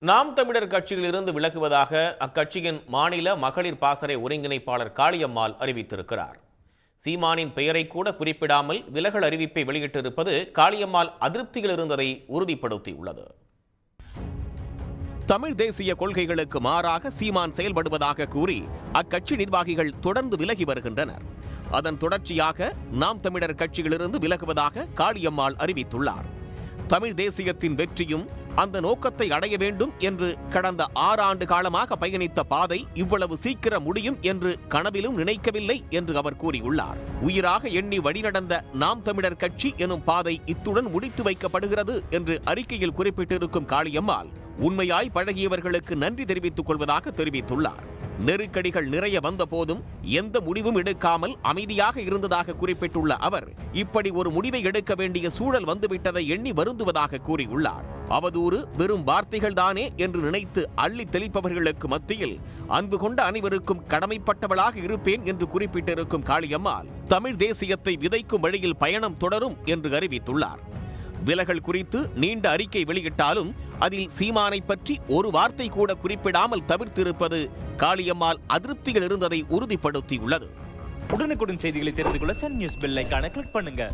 நாம் தமிழர் கட்சியில் இருந்து விலகுவதாக அக்கட்சியின் மாநில மகளிர் பாசறை ஒருங்கிணைப்பாளர் காளியம்மாள் அறிவித்திருக்கிறார். சீமானின் பெயரை கூட குறிப்பிடாமல் விலகல் அறிவிப்பை வெளியிட்டிருப்பது காளியம்மாள் அதிருப்தியில் இருந்ததை உறுதிப்படுத்தியுள்ளது. தமிழ் தேசிய கொள்கைகளுக்கு மாறாக சீமான் செயல்படுவதாக கூறி அக்கட்சி நிர்வாகிகள் தொடர்ந்து விலகி வருகின்றனர். அதன் தொடர்ச்சியாக நாம் தமிழர் கட்சியிலிருந்து விலகுவதாக காளியம்மாள் அறிவித்துள்ளார். தமிழ் தேசியத்தின் வெற்றியும் அந்த நோக்கத்தை அடைய வேண்டும் என்று கடந்த 6 ஆண்டு காலமாக பயணித்த பாதை இவ்வளவு சீக்கிரம் முடியும் என்று கனவிலும் நினைக்கவில்லை என்று அவர் கூறியுள்ளார். உயிராக எண்ணி வழிநடந்த நாம் தமிழர் கட்சி எனும் பாதை இத்துடன் முடித்து வைக்கப்படுகிறது என்று அறிக்கையில் குறிப்பிட்டிருக்கும் காளியம்மாள் உண்மையாய் பழகியவர்களுக்கு நன்றி தெரிவித்துக் கொள்வதாக தெரிவித்துள்ளார். நெருக்கடிகள் நிறைய வந்த போதும் எந்த முடிவும் எடுக்காமல் அமைதியாக இருந்ததாக குறிப்பிட்டுள்ள அவர் இப்படி ஒரு முடிவை எடுக்க வேண்டிய சூழல் வந்துவிட்டதை எண்ணி வருந்துவதாக கூறியுள்ளார். அவதூறு வெறும் வார்த்தைகள் தானே என்று நினைத்து அள்ளி தெளிப்பவர்களுக்கு மத்தியில் அன்பு கொண்ட அனைவருக்கும் கடமைப்பட்டவளாக இருப்பேன் என்று குறிப்பிட்டிருக்கும் காளியம்மாள் தமிழ் தேசியத்தை விதைக்கும் வழியில் பயணம் தொடரும் என்று அறிவித்துள்ளார். விலகல் குறித்து நீண்ட அறிக்கை வெளியிட்டாலும் அதில் சீமானை பற்றி ஒரு வார்த்தை கூட குறிப்பிடாமல் தவிர்த்திருப்பது காளியம்மாள் அதிருப்தியில் இருந்ததை உறுதிப்படுத்தியுள்ளது. உடனுக்குடன் செய்திகளை தெரிந்து கொள்ள சன் நியூஸ் பெல் ஐகானை கிளிக் பண்ணுங்க.